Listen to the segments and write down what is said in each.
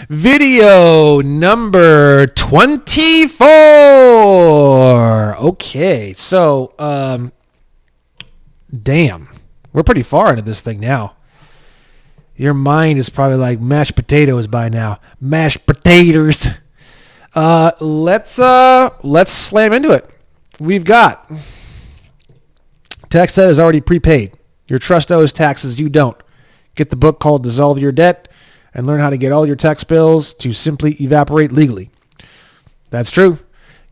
Video number 24. Okay, so, damn. We're pretty far into this thing now. Your mind is probably like mashed potatoes by now. Mashed potatoes. Let's slam into it. We've got tax debt is already prepaid. Your trust owes taxes, you don't. Get the book called Dissolve Your Debt and learn how to get all your tax bills to simply evaporate legally. That's true.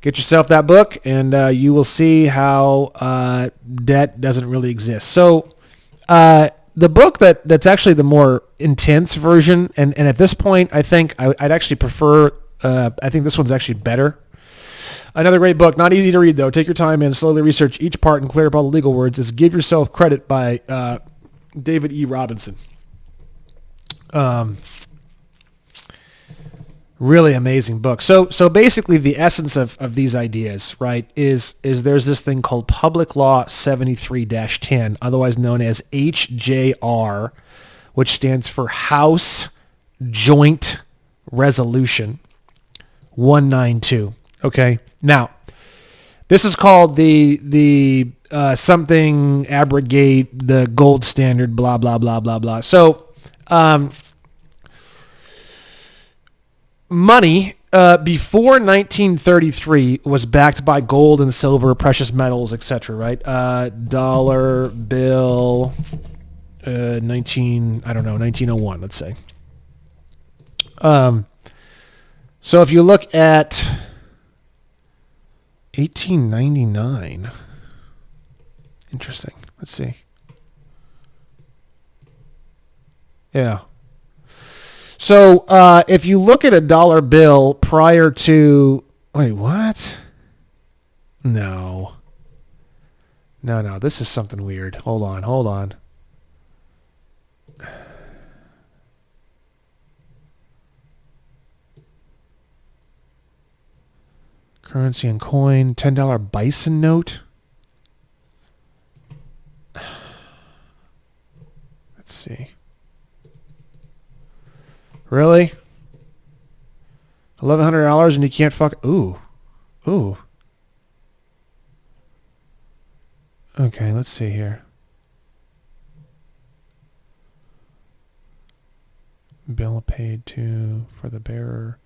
Get yourself that book and you will see how debt doesn't really exist. So the book that's actually the more intense version, and at this point I think I'd actually prefer, I think this one's actually better. Another great book, not easy to read though. Take your time and slowly research each part and clear up all the legal words. Is Give Yourself Credit by David E. Robinson. Really amazing book. So basically the essence of these ideas, right, is there's this thing called Public Law 73-10, otherwise known as HJR, which stands for House Joint Resolution 192. Okay. Now, this is called the something abrogate the gold standard, blah, blah, blah, blah, blah. So, money before 1933 was backed by gold and silver, precious metals, etc. Right? Dollar bill, 1901, let's say. So if you look at 1899, interesting. Let's see. Yeah. So if you look at a dollar bill prior to, wait, what? No, this is something weird. Hold on. Currency and coin, $10 bison note. Let's see. Really? $1,100 and you can't fuck... Ooh. Okay, let's see here. Bill paid to for the bearer.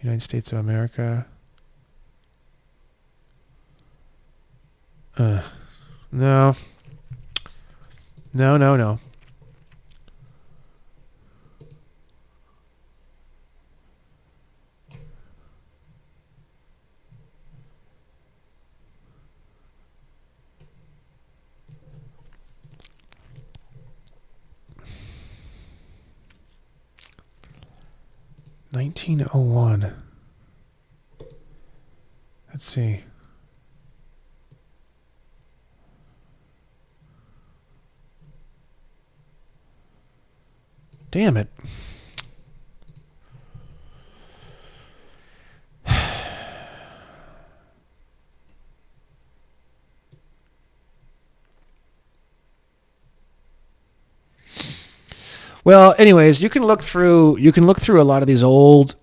United States of America. No. 1901. Let's see. Damn it. Well, anyways, you can look through a lot of this old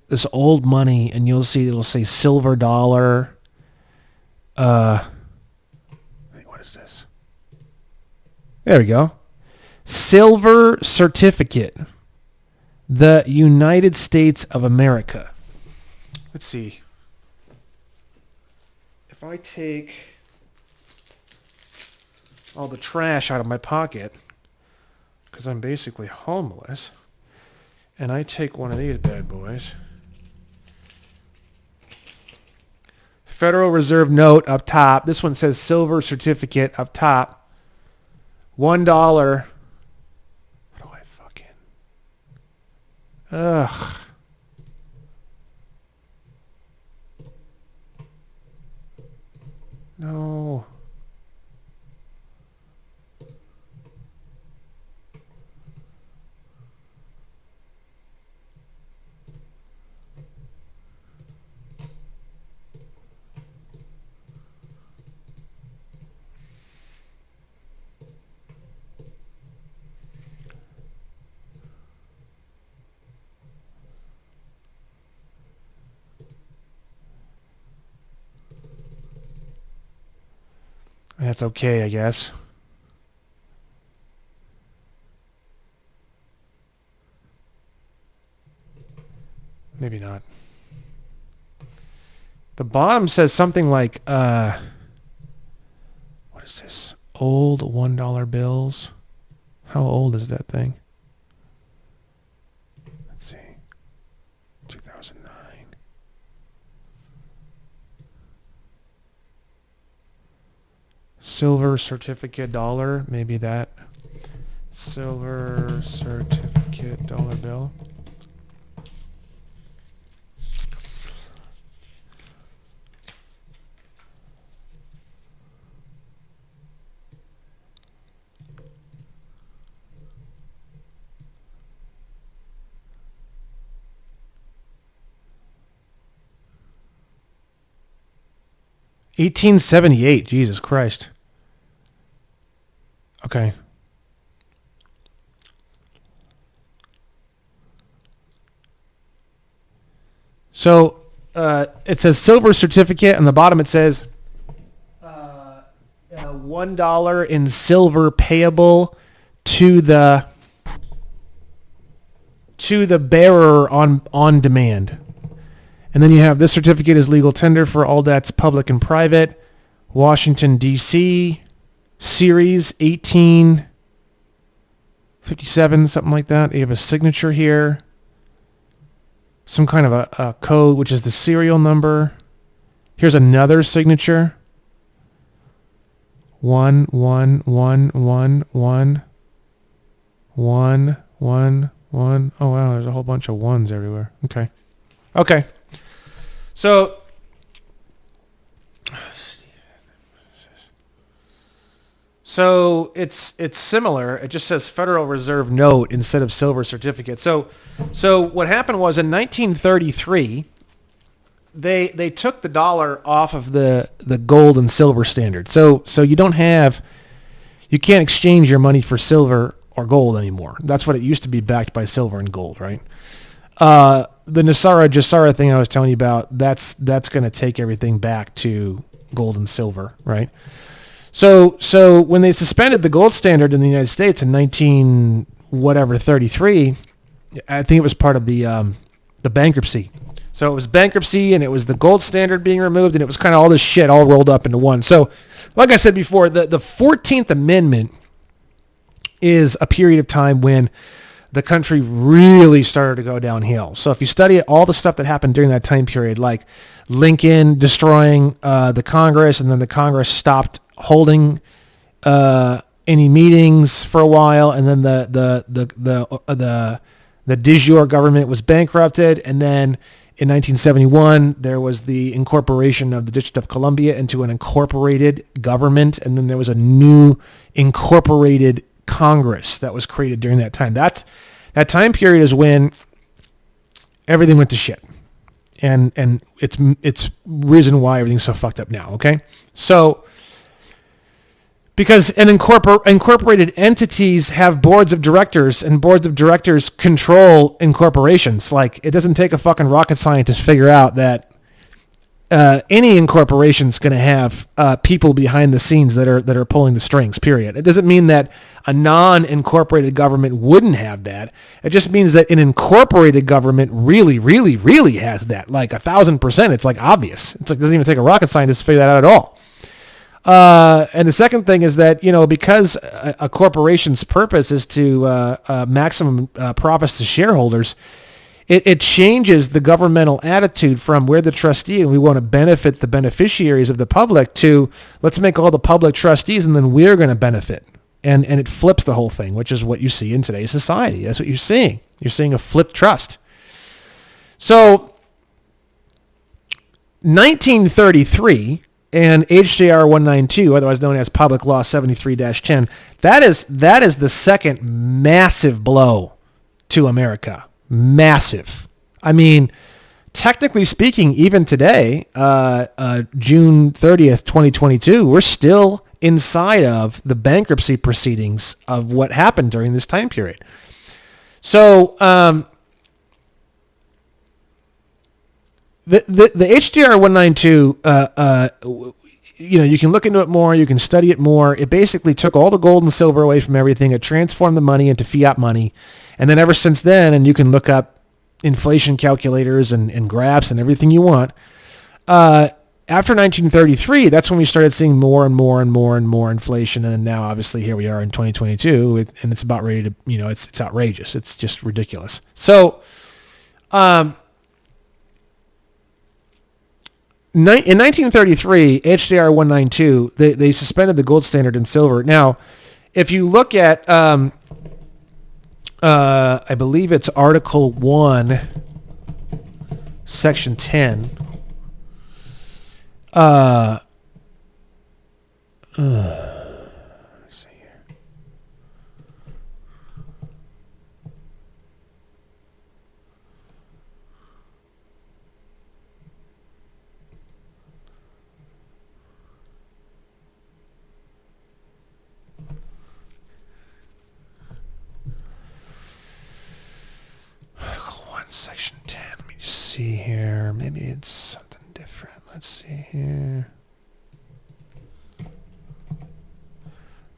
money, and you'll see it'll say silver dollar. Wait, what is this? There we go. Silver certificate. The United States of America. Let's see. If I take all the trash out of my pocket, because I'm basically homeless, and I take one of these bad boys. Federal Reserve note up top. This one says silver certificate up top. $1. How do I fucking... Ugh. No. That's okay, I guess. Maybe not. The bottom says something like, what is this? Old $1 bills. How old is that thing? Let's see. 2009. Silver certificate dollar. Maybe that. Silver certificate dollar bill. $1878. Jesus Christ. Okay. So it says silver certificate. On the bottom it says $1 in silver payable to the bearer on demand. And then you have this certificate is legal tender for all debts, public and private. Washington, D.C. Series 1857, something like that. You have a signature here. Some kind of a code, which is the serial number. Here's another signature. 11111 111. Oh wow, there's a whole bunch of ones everywhere. Okay. So it's similar. It just says Federal Reserve note instead of silver certificate. So what happened was in 1933, they took the dollar off of the gold and silver standard. So you can't exchange your money for silver or gold anymore. That's what it used to be, backed by silver and gold, right? The Nasara Jasara thing I was telling you about, that's going to take everything back to gold and silver, right? So when they suspended the gold standard in the United States in 33, I think it was part of the bankruptcy. So it was bankruptcy, and it was the gold standard being removed, and it was kind of all this shit all rolled up into one. So, like I said before, the 14th Amendment is a period of time when the country really started to go downhill. So if you study all the stuff that happened during that time period, like Lincoln destroying the Congress, and then the Congress stopped holding any meetings for a while, and then the de jure government was bankrupted, and then in 1971 there was the incorporation of the District of Columbia into an incorporated government, and then there was a new incorporated Congress that was created during that time. That time period is when everything went to shit, and it's reason why everything's so fucked up now. Okay, so because incorporated entities have boards of directors, and boards of directors control incorporations. Like, it doesn't take a fucking rocket scientist to figure out that any incorporation's going to have people behind the scenes that are pulling the strings, period. It doesn't mean that a non-incorporated government wouldn't have that. It just means that an incorporated government really, really, really has that. Like 1,000%. It's like obvious. It's like, it doesn't even take a rocket scientist to figure that out at all. And the second thing is that, because a corporation's purpose is to maximum profits to shareholders, it changes the governmental attitude from we're the trustee and we want to benefit the beneficiaries of the public to let's make all the public trustees and then we're going to benefit. And it flips the whole thing, which is what you see in today's society. That's what you're seeing. You're seeing a flipped trust. So 1933 and HJR 192, otherwise known as Public Law 73-10, that is the second massive blow to America. Massive. I mean, technically speaking, even today, June 30th, 2022, we're still inside of the bankruptcy proceedings of what happened during this time period. So the HJR 192, you can look into it more. You can study it more. It basically took all the gold and silver away from everything. It transformed the money into fiat money. And then ever since then, and you can look up inflation calculators and graphs and everything you want. After 1933, that's when we started seeing more and more and more and more inflation. And now, obviously, here we are in 2022, and it's about ready to, it's outrageous. It's just ridiculous. So, in 1933, HJR 192, they suspended the gold standard in silver. Now, if you look at, I believe it's Article 1, Section 10. Let's see here. Article 1, Section 10. Let me just see here. Maybe it's something different. Let's see here.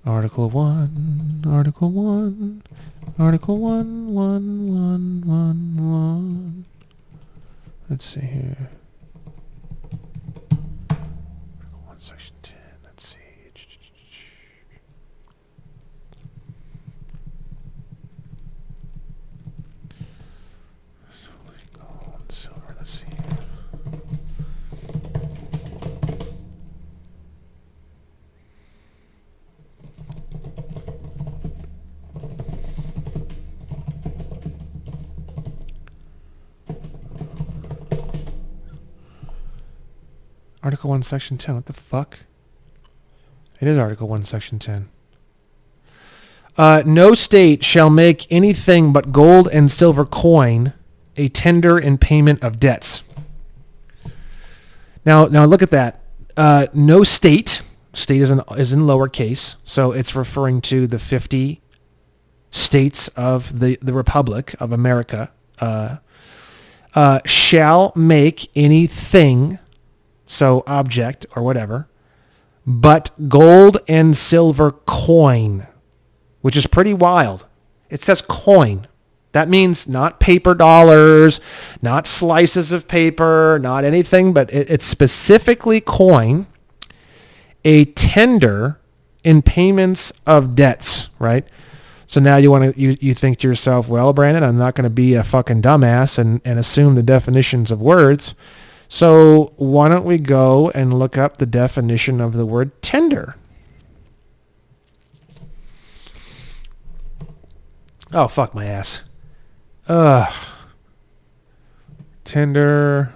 Article 1, Article 1, Article 1, 1, 1, 1, 1. Let's see here. Article 1, Section 10. Let's see. Gold, silver. Let's see here. Article 1, Section 10. What the fuck? It is Article 1, Section 10. No state shall make anything but gold and silver coin a tender in payment of debts. Now look at that. No state. State is in lowercase, so it's referring to the 50 states of the Republic of America. Shall make anything, so object or whatever, but gold and silver coin, which is pretty wild. It says coin. That means not paper dollars, not slices of paper, not anything, but it's specifically coin, a tender in payments of debts, right? So now you think to yourself, well, Brandon, I'm not going to be a fucking dumbass and assume the definitions of words. So why don't we go and look up the definition of the word tender? Oh, fuck my ass. Tender.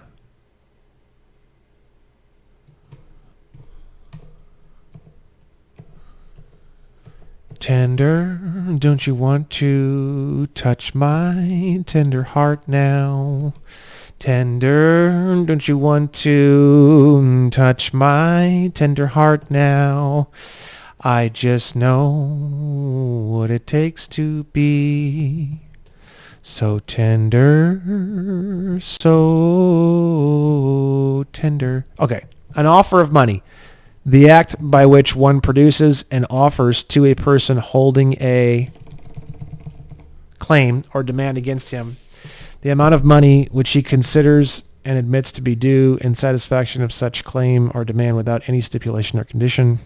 Tender, don't you want to touch my tender heart now? Tender, don't you want to touch my tender heart now? I just know what it takes to be so tender, so tender. Okay, an offer of money. The act by which one produces and offers to a person holding a claim or demand against him the amount of money which he considers and admits to be due in satisfaction of such claim or demand without any stipulation or condition.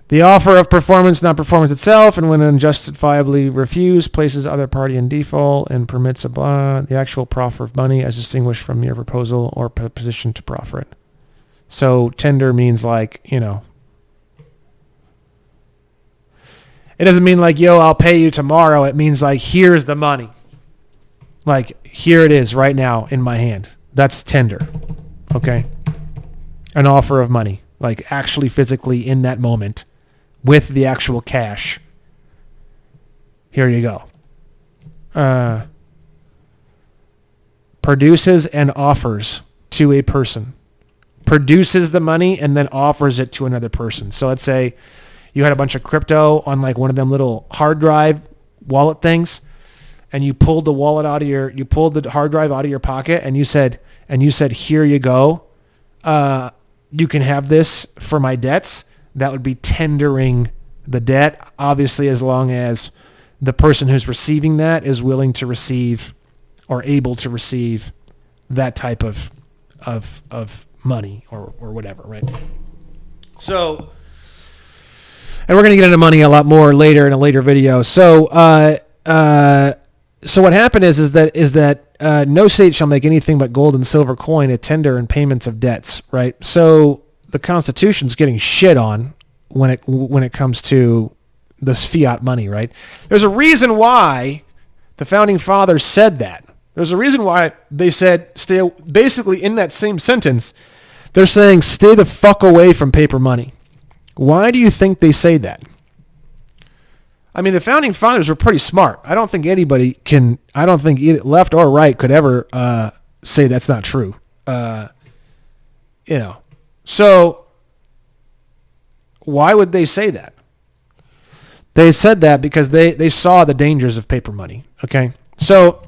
The offer of performance, not performance itself, and when unjustifiably refused, places other party in default and permits the actual proffer of money as distinguished from mere proposal or position to proffer it. So tender means like, it doesn't mean like, yo, I'll pay you tomorrow. It means like, here's the money. Like, here it is right now in my hand. That's tender. Okay? An offer of money. Like actually physically in that moment with the actual cash. Here you go. Produces and offers to a person. Produces the money and then offers it to another person. So let's say you had a bunch of crypto on like one of them little hard drive wallet things, and you pulled the hard drive out of your pocket, and you said, here you go. you can have this for my debts. That would be tendering the debt, obviously, as long as the person who's receiving that is willing to receive or able to receive that type of money or whatever, right? So, and we're going to get into money a lot more later in a later video. So what happened is that no state shall make anything but gold and silver coin a tender in payments of debts, right? So the Constitution's getting shit on when it comes to this fiat money, right? There's a reason why the founding fathers said that. There's a reason why they said stay. Basically, in that same sentence, they're saying stay the fuck away from paper money. Why do you think they say that? I mean, the founding fathers were pretty smart. I don't think anybody can. I don't think either left or right could ever say that's not true. So why would they say that? They said that because they saw the dangers of paper money. Okay, so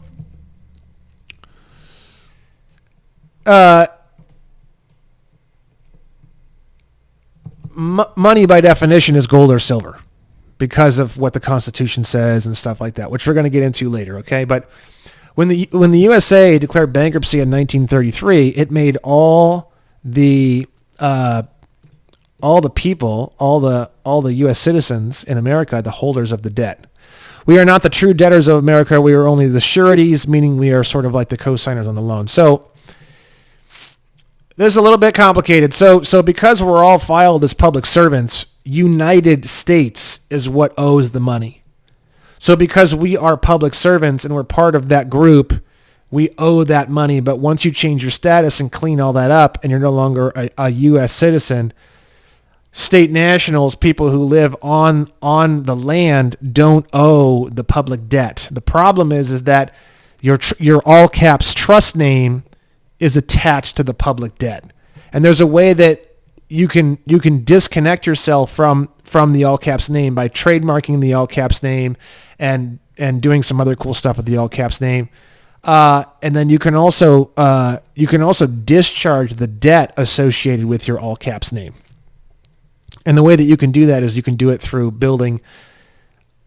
money by definition is gold or silver because of what the Constitution says and stuff like that, which we're going to get into later. Okay, but when the USA declared bankruptcy in 1933, it made all the people, all the U.S. citizens in America, the holders of the debt. We are not the true debtors of America. We are only the sureties, meaning we are sort of like the co-signers on the loan. So this is a little bit complicated. So because we're all filed as public servants, United States is what owes the money. So because we are public servants and we're part of that group, we owe that money. But once you change your status and clean all that up and you're no longer a U.S. citizen, state nationals, people who live on the land, don't owe the public debt. The problem is that your all caps trust name is attached to the public debt, and there's a way that you can disconnect yourself from the all caps name by trademarking the all caps name and doing some other cool stuff with the all caps name, and then you can also discharge the debt associated with your all caps name. And the way that you can do that is you can do it through building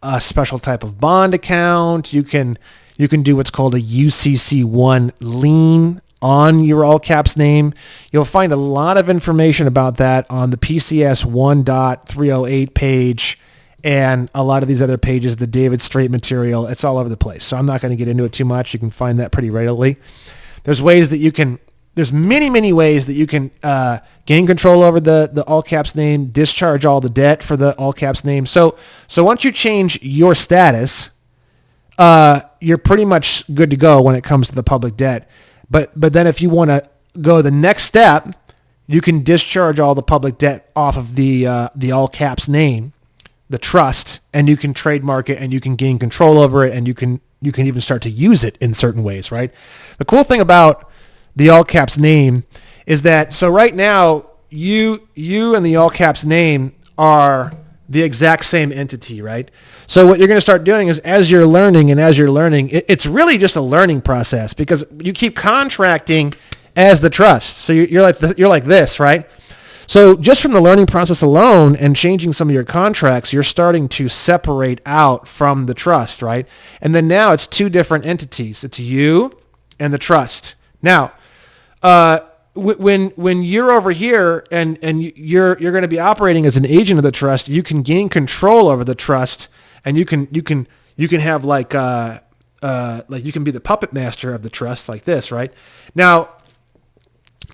a special type of bond account. You can do what's called a UCC1 lien on your all caps name. You'll find a lot of information about that on the PCS 1.308 page and a lot of these other pages, the David Strait material. It's all over the place. So I'm not going to get into it too much. You can find that pretty readily. There's many ways that you can gain control over the all caps name, discharge all the debt for the all caps name. So once you change your status, you're pretty much good to go when it comes to the public debt. But then if you want to go the next step, you can discharge all the public debt off of the all caps name, the trust, and you can trademark it and you can gain control over it and you can even start to use it in certain ways, right? The cool thing about the all caps name is that, so right now you and the all caps name are the exact same entity, right? So what you're going to start doing is as you're learning, it's really just a learning process because you keep contracting as the trust. So you're like this, right? So just from the learning process alone and changing some of your contracts, you're starting to separate out from the trust, right? And then now it's two different entities. It's you and the trust. Now, when you're over here and you're going to be operating as an agent of the trust, you can gain control over the trust, and you can have like you can be the puppet master of the trust, like this, right? Now,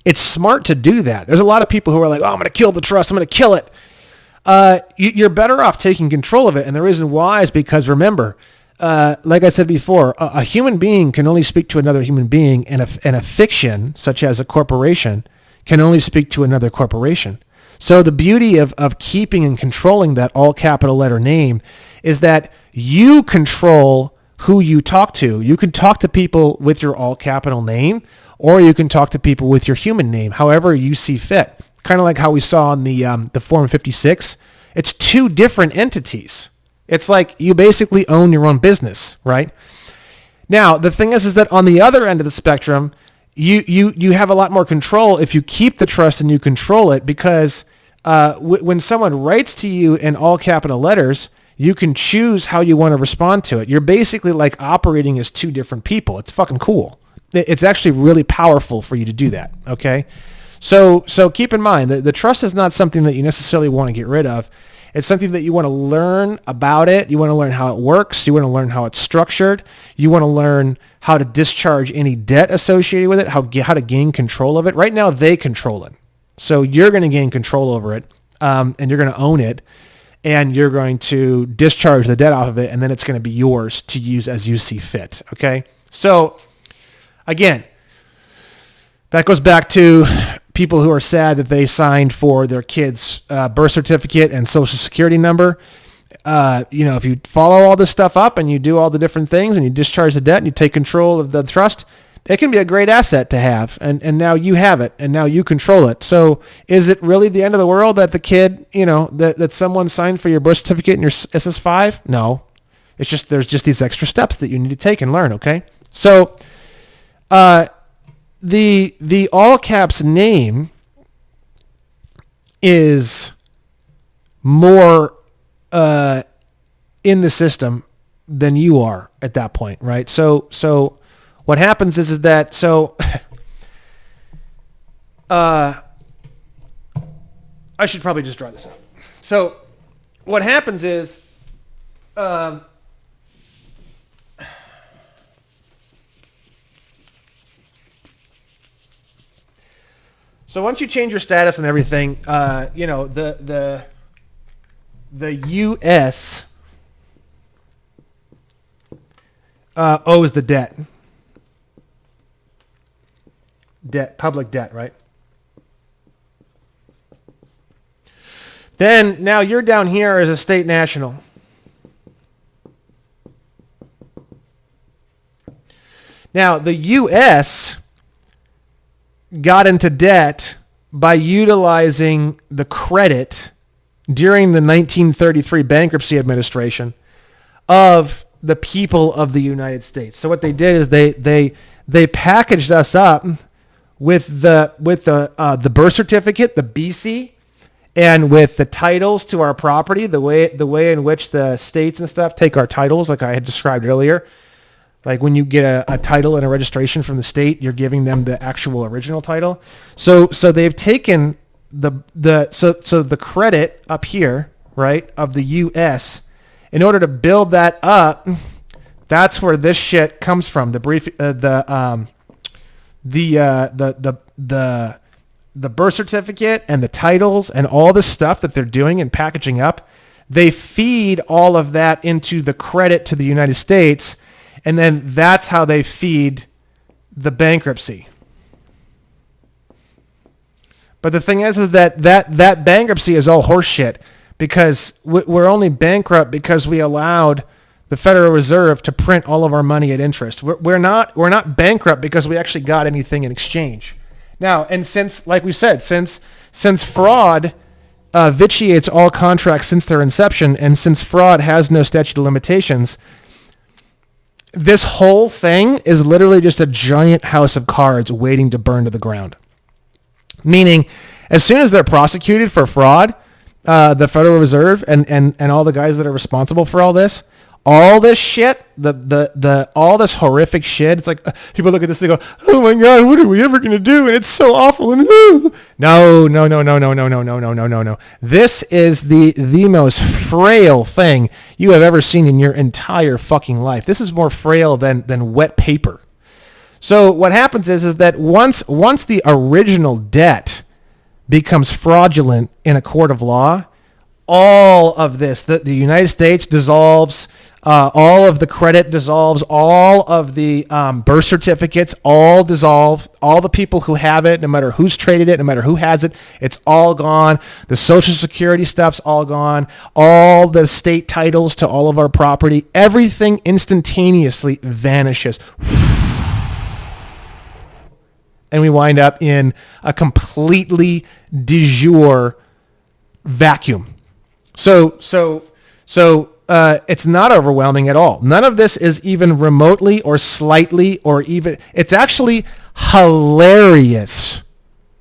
it's smart to do that. There's a lot of people who are like, oh, I'm going to kill the trust. I'm going to kill it. You're better off taking control of it, and the reason why is because remember. Like I said before, a human being can only speak to another human being, and a fiction, such as a corporation, can only speak to another corporation. So the beauty of keeping and controlling that all capital letter name is that you control who you talk to. You can talk to people with your all capital name, or you can talk to people with your human name, however you see fit. Kind of like how we saw in the Form 56. It's two different entities. It's like you basically own your own business, right? Now, the thing is that on the other end of the spectrum, you have a lot more control if you keep the trust and you control it, because when someone writes to you in all capital letters, you can choose how you want to respond to it. You're basically like operating as two different people. It's fucking cool. It's actually really powerful for you to do that. Okay. So keep in mind that the trust is not something that you necessarily want to get rid of. It's something that you want to learn about it. You want to learn how it works. You want to learn how it's structured. You want to learn how to discharge any debt associated with it, how to gain control of it. Right now, they control it. So you're going to gain control over it, and you're going to own it, and you're going to discharge the debt off of it, and then it's going to be yours to use as you see fit. Okay? So, again, that goes back to people who are sad that they signed for their kids' birth certificate and social security number. If you follow all this stuff up and you do all the different things and you discharge the debt and you take control of the trust, it can be a great asset to have. And now you have it and now you control it. So is it really the end of the world that the kid, that someone signed for your birth certificate and your SS5? No. It's just, there's just these extra steps that you need to take and learn. Okay. So, the all caps name is more in the system than you are at that point, right? So what happens is that I should probably just draw this out. So what happens is so once you change your status and everything, the U.S. Owes the debt. Public debt, right? Then now you're down here as a state national. Now the U.S. got into debt by utilizing the credit during the 1933 Bankruptcy Administration of the people of the United States. So what they did is they packaged us up with the birth certificate, the BC, and with the titles to our property, the way in which the states and stuff take our titles, like I had described earlier. Like when you get a title and a registration from the state, you're giving them the actual original title. So they've taken the credit up here, right, of the U.S. in order to build that up. That's where this shit comes from. The birth certificate and the titles and all the stuff that they're doing and packaging up. They feed all of that into the credit to the United States. And then that's how they feed the bankruptcy. But the thing is that bankruptcy is all horseshit, because we're only bankrupt because we allowed the Federal Reserve to print all of our money at interest. We're not bankrupt because we actually got anything in exchange. Now, and since, like we said, since fraud vitiates all contracts since their inception, and since fraud has no statute of limitations, this whole thing is literally just a giant house of cards waiting to burn to the ground. Meaning, as soon as they're prosecuted for fraud, the Federal Reserve and all the guys that are responsible for all this shit, all this horrific shit. It's like people look at this, they go, "Oh my God, what are we ever gonna do?" And it's so awful. And no. This is the most frail thing you have ever seen in your entire fucking life. This is more frail than wet paper. So what happens is that once the original debt becomes fraudulent in a court of law, all of this, the United States dissolves. All of the credit dissolves, all of the birth certificates all dissolve, all the people who have it, no matter who's traded it, no matter who has it, it's all gone. The Social Security stuff's all gone. All the state titles to all of our property, everything instantaneously vanishes. And we wind up in a completely de jure vacuum. So it's not overwhelming at all. None of this is even remotely or slightly or even, it's actually hilarious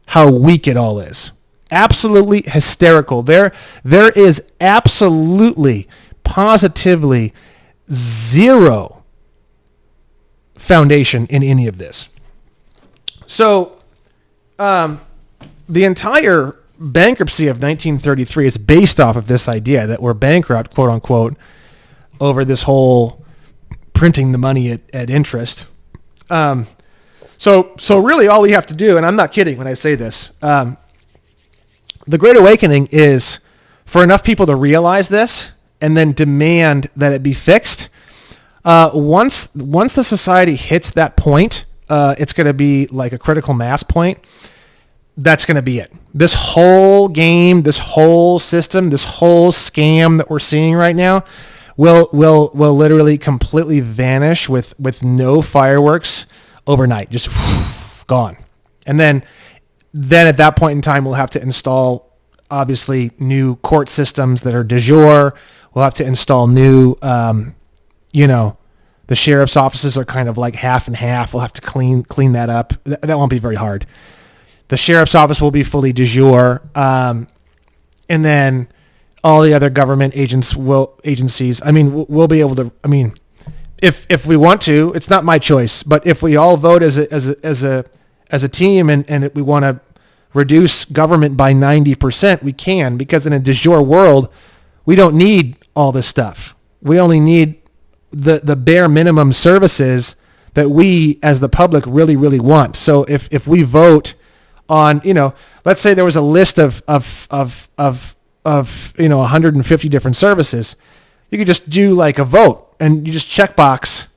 how weak it all is. Absolutely hysterical. There is absolutely, positively zero foundation in any of this. So, the entire bankruptcy of 1933 is based off of this idea that we're bankrupt, quote unquote, over this whole printing the money at interest. So really all we have to do, and I'm not kidding when I say this, the Great Awakening is for enough people to realize this and then demand that it be fixed. Once the society hits that point, it's going to be like a critical mass point. That's going to be it. This whole game, this whole system, this whole scam that we're seeing right now will literally completely vanish with no fireworks overnight, just gone. And then at that point in time, we'll have to install obviously new court systems that are de jure. We'll have to install new, the sheriff's offices are kind of like half and half. We'll have to clean that up. That won't be very hard. The sheriff's office will be fully de jure. And then all the other government agencies, we'll be able to, if we want to, it's not my choice, but if we all vote as a team and we want to reduce government by 90%, we can, because in a de jure world, we don't need all this stuff. We only need the bare minimum services that we as the public really, really want. So if we vote on, let's say there was a list of 150 different services, you could just do like a vote and you just checkbox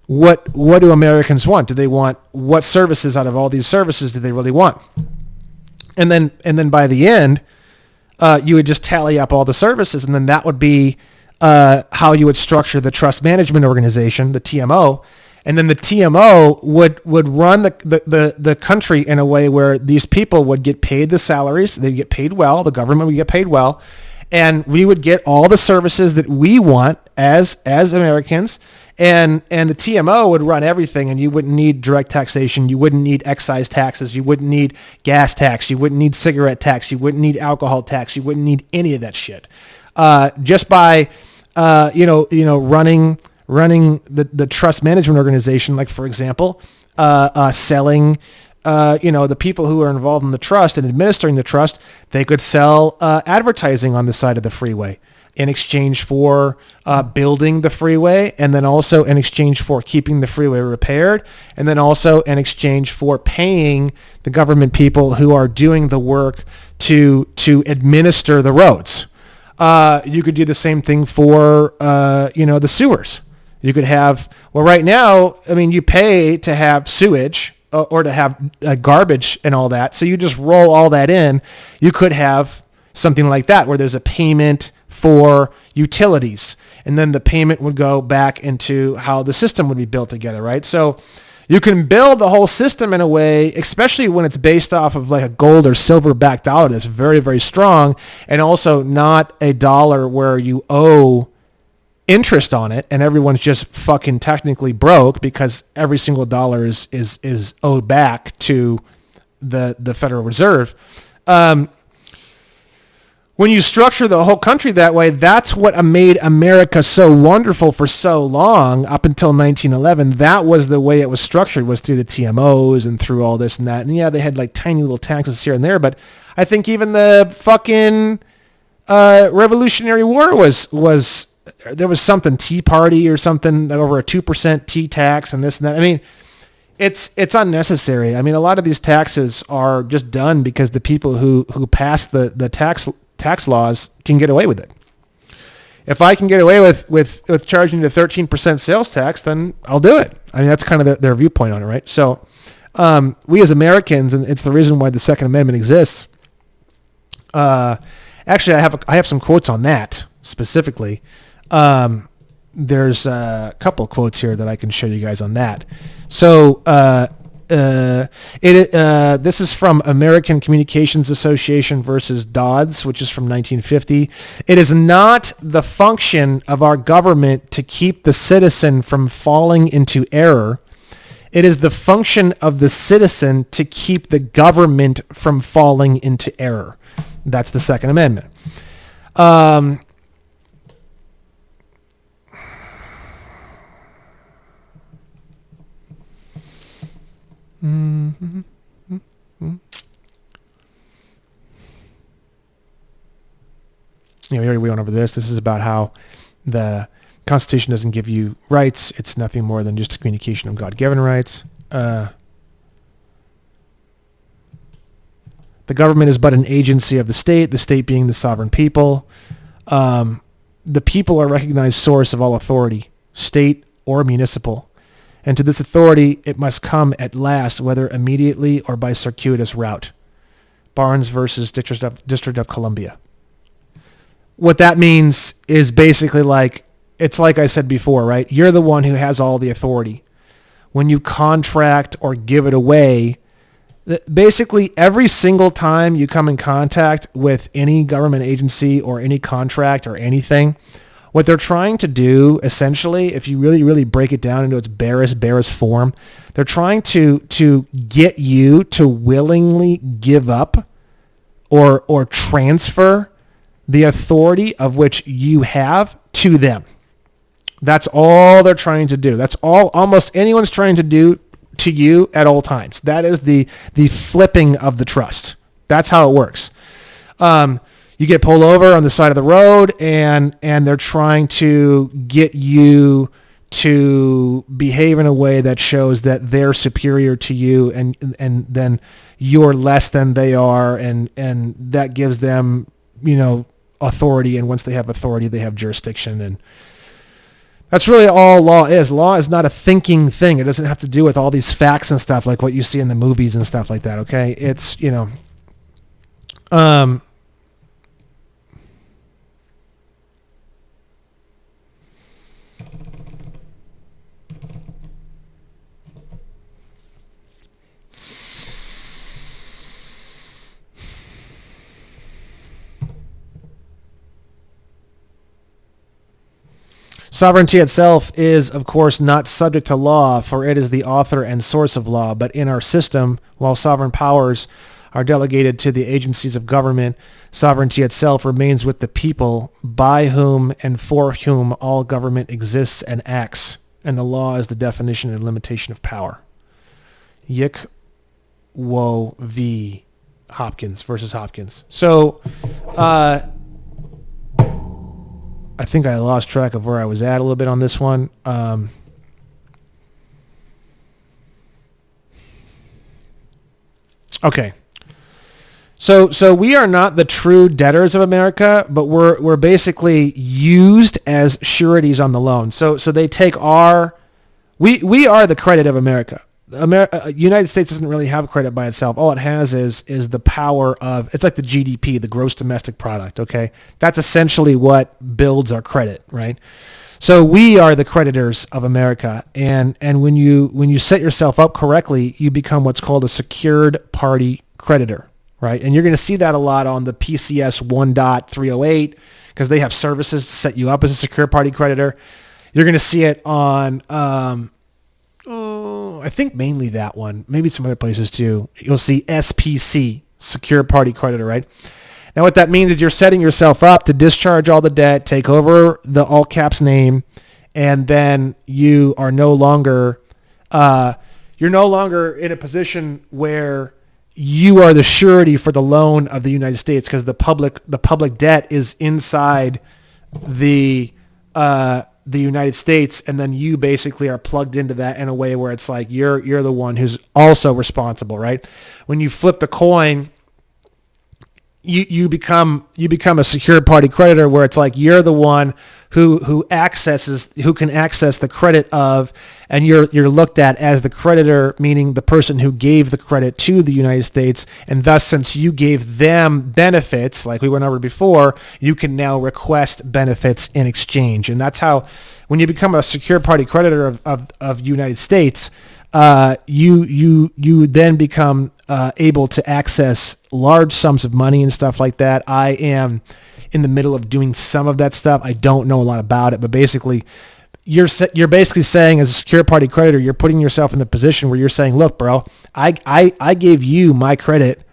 what do Americans want? Do they want, what services out of all these services do they really want? And then by the end, you would just tally up all the services, and then that would be how you would structure the trust management organization, the TMO. And then the TMO would run the country in a way where these people would get paid the salaries. They'd get paid well. The government would get paid well. And we would get all the services that we want as Americans. And the TMO would run everything, and you wouldn't need direct taxation. You wouldn't need excise taxes. You wouldn't need gas tax. You wouldn't need cigarette tax. You wouldn't need alcohol tax. You wouldn't need any of that shit. Just by running the trust management organization, like for example, selling, the people who are involved in the trust and administering the trust, they could sell advertising on the side of the freeway in exchange for building the freeway, and then also in exchange for keeping the freeway repaired, and then also in exchange for paying the government people who are doing the work to administer the roads. You could do the same thing for the sewers. You could have, right now, you pay to have sewage or to have garbage and all that. So you just roll all that in. You could have something like that where there's a payment for utilities, and then the payment would go back into how the system would be built together, right? So you can build the whole system in a way, especially when it's based off of like a gold or silver backed dollar that's very, very strong, and also not a dollar where you owe interest on it and everyone's just fucking technically broke because every single dollar is owed back to the Federal Reserve. When you structure the whole country that way, that's what made America so wonderful for so long, up until 1911. That was the way it was structured, was through the TMOs and through all this and that. And yeah, they had like tiny little taxes here and there, but I think even the fucking Revolutionary War was there was something, Tea Party or something, over a 2% tea tax and this and that. It's unnecessary. A lot of these taxes are just done because the people who pass the tax laws can get away with it. If I can get away with charging the 13% sales tax, then I'll do it. That's kind of their viewpoint on it, right? So we as Americans, and it's the reason why the Second Amendment exists. Actually, I have some quotes on that specifically. There's a couple of quotes here that I can show you guys on that. So this is from American Communications Association versus Dodds, which is from 1950. It is not the function of our government to keep the citizen from falling into error. It is the function of the citizen to keep the government from falling into error. That's the Second Amendment. We already went over this. This is about how the Constitution doesn't give you rights. It's nothing more than just a communication of God-given rights. The government is but an agency of the state being the sovereign people. The people are a recognized source of all authority, state or municipal. And to this authority, it must come at last, whether immediately or by circuitous route. Barnes versus District of Columbia. What that means is basically like, it's like I said before, right? You're the one who has all the authority. When you contract or give it away, basically every single time you come in contact with any government agency or any contract or anything, what they're trying to do, essentially, if you really, really break it down into its barest form, they're trying to get you to willingly give up or transfer the authority of which you have to them. That's all they're trying to do. That's all almost anyone's trying to do to you at all times. That is the flipping of the trust. That's how it works. You get pulled over on the side of the road, and they're trying to get you to behave in a way that shows that they're superior to you, and then you're less than they are, and that gives them, authority. And once they have authority, they have jurisdiction, and that's really all law is. Law is not a thinking thing. It doesn't have to do with all these facts and stuff like what you see in the movies and stuff like that. Okay, it's Sovereignty itself is, of course, not subject to law, for it is the author and source of law. But in our system, while sovereign powers are delegated to the agencies of government, sovereignty itself remains with the people, by whom and for whom all government exists and acts. And the law is the definition and limitation of power. Yick Wo v. Hopkins versus Hopkins. So, I think I lost track of where I was at a little bit on this one. Okay. So we are not the true debtors of America, but we're basically used as sureties on the loan. So they take we are the credit of America. United States doesn't really have credit by itself. All it has is the power of, it's like the GDP, the gross domestic product, okay? That's essentially what builds our credit, right? So we are the creditors of America, and when you set yourself up correctly, you become what's called a secured party creditor, right? And you're going to see that a lot on the PCS 1.308 because they have services to set you up as a secured party creditor. You're going to see it on I think mainly that one, maybe some other places too. You'll see SPC, Secure Party Creditor, right? Now what that means is you're setting yourself up to discharge all the debt, take over the all caps name, and then you are no longer in a position where you are the surety for the loan of the United States, because the public debt is inside the United States, and then you basically are plugged into that in a way where it's like you're the one who's also responsible, right? When you flip the coin, you become a secured party creditor, where it's like you're the one who can access the credit of, and you're looked at as the creditor, meaning the person who gave the credit to the United States, and thus since you gave them benefits, like we went over before, you can now request benefits in exchange. And that's how, when you become a secured party creditor of United States, you then become able to access large sums of money and stuff like that. I am in the middle of doing some of that stuff. I don't know a lot about it, but basically you're basically saying, as a secure party creditor, you're putting yourself in the position where you're saying, look, bro, I gave you my credit,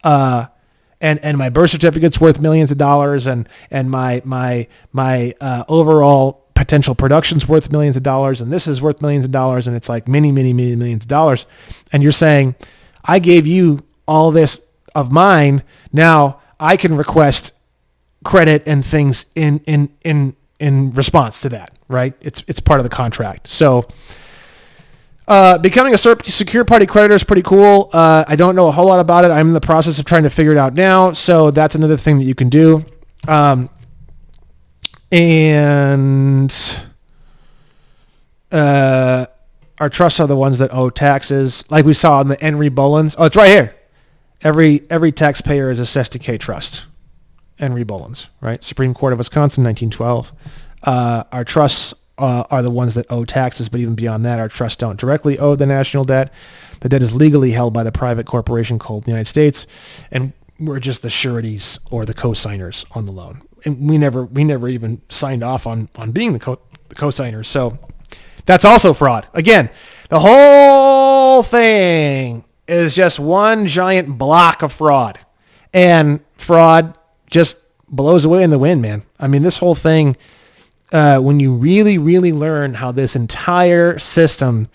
and my birth certificate's worth millions of dollars, and my overall potential production's worth millions of dollars, and this is worth millions of dollars, and it's like many millions of dollars, and you're saying, I gave you all this of mine. Now I can request credit and things in response to that, right? It's part of the contract. So becoming a secure party creditor is pretty cool. I don't know a whole lot about it. I'm in the process of trying to figure it out now. So that's another thing that you can do. And our trusts are the ones that owe taxes, like we saw in the Henry Bollins. Oh, it's right here. Every taxpayer is assessed to K Trust. Henry Bollins, right? Supreme Court of Wisconsin, 1912. Our trusts are the ones that owe taxes, but even beyond that, our trusts don't directly owe the national debt. The debt is legally held by the private corporation called the United States, and we're just the sureties or the co-signers on the loan. And we never even signed off on being the co-signers. So that's also fraud. Again, the whole thing is just one giant block of fraud, and fraud just blows away in the wind, man. I mean, this whole thing, when you really learn how this entire system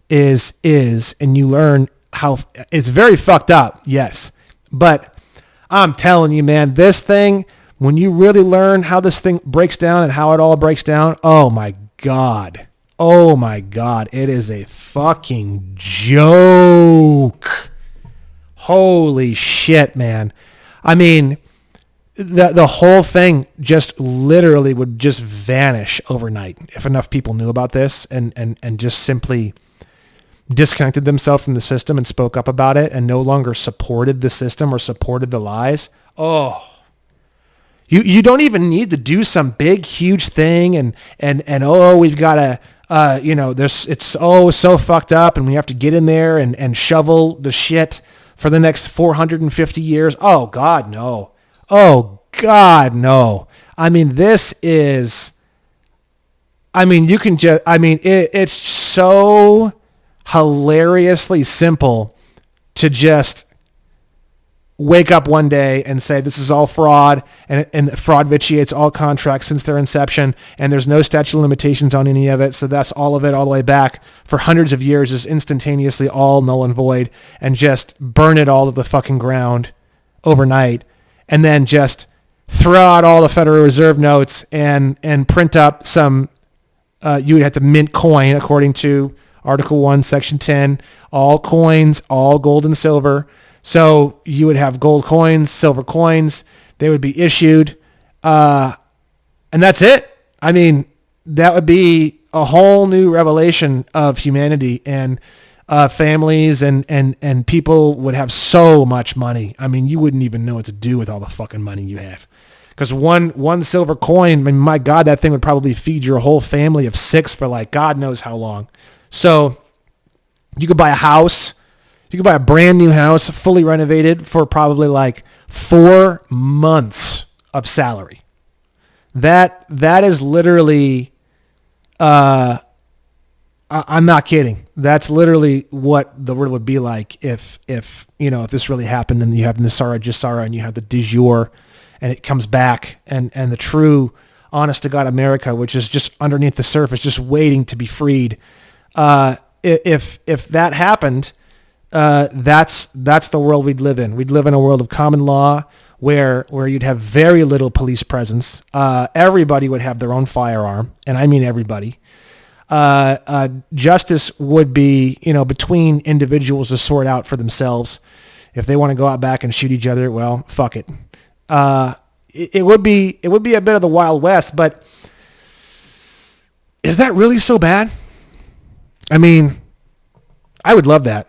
is, and you learn how it's very fucked up, yes. But I'm telling you, man, this thing, when you really learn how this thing breaks down and how it all breaks down, oh my God, it is a fucking joke. Holy shit, man. I mean, the whole thing just literally would just vanish overnight if enough people knew about this and just simply disconnected themselves from the system and spoke up about it and no longer supported the system or supported the lies. Oh, you don't even need to do some big, huge thing and we've got to, it's so fucked up and we have to get in there and shovel the shit for the next 450 years. Oh God, no. Oh God, no. I mean, it's so hilariously simple to just wake up one day and say this is all fraud, and fraud vitiates all contracts since their inception, and there's no statute of limitations on any of it, so that's all of it all the way back for hundreds of years is instantaneously all null and void, and just burn it all to the fucking ground overnight, and then just throw out all the Federal Reserve notes and print up some, you would have to mint coin according to Article 1, Section 10, all coins, all gold and silver. So you would have gold coins, silver coins, they would be issued, and that's it. I mean, that would be a whole new revelation of humanity, and families and people would have so much money. I mean, you wouldn't even know what to do with all the fucking money you have. Because one silver coin, I mean, my God, that thing would probably feed your whole family of 6 for like God knows how long. So you could buy a house. You could buy a brand new house, fully renovated, for probably like 4 months of salary. That is literally, I'm not kidding. That's literally what the world would be like if this really happened, and you have Nisara Jisara and you have the de jure, and it comes back, and the true honest to God America, which is just underneath the surface, just waiting to be freed. If that happened, that's the world we'd live in. We'd live in a world of common law where you'd have very little police presence. Everybody would have their own firearm, and I mean everybody. Justice would be, between individuals to sort out for themselves. If they want to go out back and shoot each other, well, fuck it. It would be a bit of the Wild West, but is that really so bad? I mean, I would love that.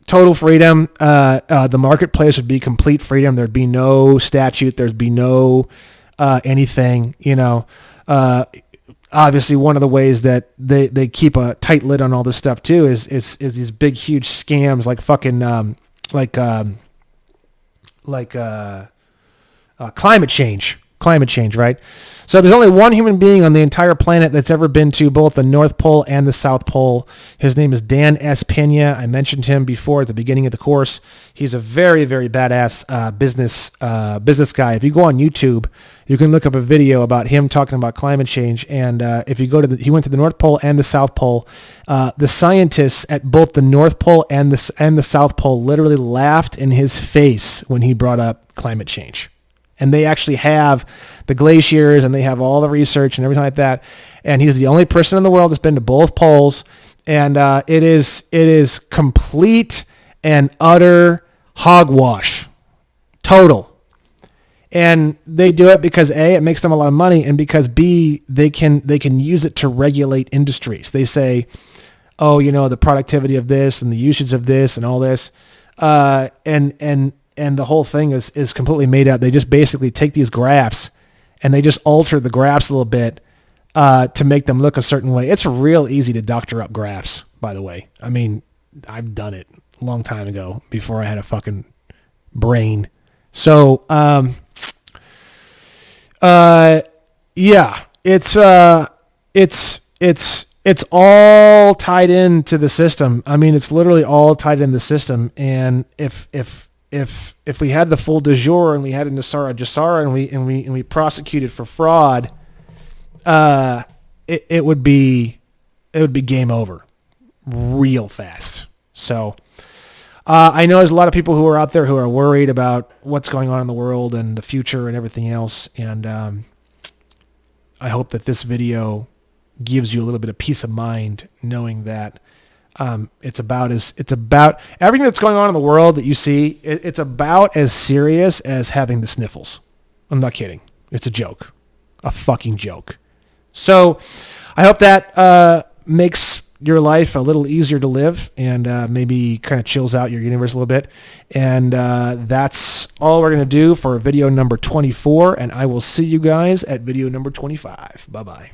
Total freedom. The marketplace would be complete freedom. There'd be no statute. There'd be no anything. Obviously, one of the ways that they keep a tight lid on all this stuff too is these big, huge scams like fucking climate change. climate change, right? So there's only one human being on the entire planet that's ever been to both the North Pole and the South Pole. His name is Dan S. Pena. I mentioned him before at the beginning of the course. He's a very, very badass business guy. If you go on YouTube, you can look up a video about him talking about climate change. And if you go to he went to the North Pole and the South Pole. The scientists at both the North Pole and the South Pole literally laughed in his face when he brought up climate change. And they actually have the glaciers and they have all the research and everything like that. And he's the only person in the world that's been to both poles. And it is complete and utter hogwash. Total. And they do it because A, it makes them a lot of money, and because B, they can use it to regulate industries. They say, oh, the productivity of this and the usage of this and all this. And the whole thing is completely made up. They just basically take these graphs and they just alter the graphs a little bit to make them look a certain way. It's real easy to doctor up graphs, by the way. I mean, I've done it a long time ago before I had a fucking brain. So, yeah, it's all tied into the system. I mean, it's literally all tied in the system. And if we had the full de jure and we had a Nasara Jassara and we prosecuted for fraud, it would be game over real fast. So I know there's a lot of people who are out there who are worried about what's going on in the world and the future and everything else. And I hope that this video gives you a little bit of peace of mind knowing that it's about everything that's going on in the world that you see. It's about as serious as having the sniffles. I'm not kidding. It's a joke, a fucking joke. So I hope that makes your life a little easier to live and maybe kind of chills out your universe a little bit. And that's all we're going to do for video number 24. And I will see you guys at video number 25. Bye-bye.